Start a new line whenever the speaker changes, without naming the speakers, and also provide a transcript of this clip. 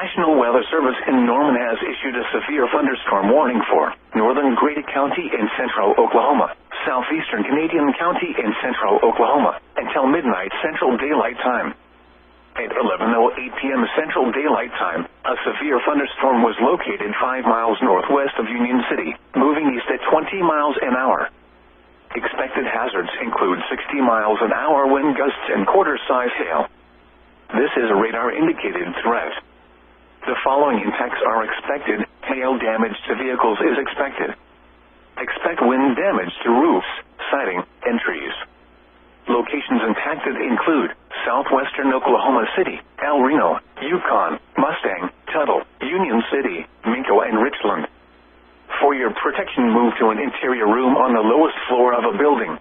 National Weather Service in Norman has issued a severe thunderstorm warning for northern Grady County in central Oklahoma, southeastern Canadian County in central Oklahoma, until midnight Central Daylight Time. At 11:08 p.m. Central Daylight Time, a severe thunderstorm was located 5 miles northwest of Union City, moving east at 20 miles an hour. Expected hazards include 60 miles an hour wind gusts and quarter-size hail. This is a radar-indicated threat. The following impacts are expected. Hail damage to vehicles is expected. Expect wind damage to roofs, siding, and trees. Locations impacted include southwestern Oklahoma City, El Reno, Yukon, Mustang, Tuttle, Union City, Minko, and Richland. For your protection, move to an interior room on the lowest floor of a building.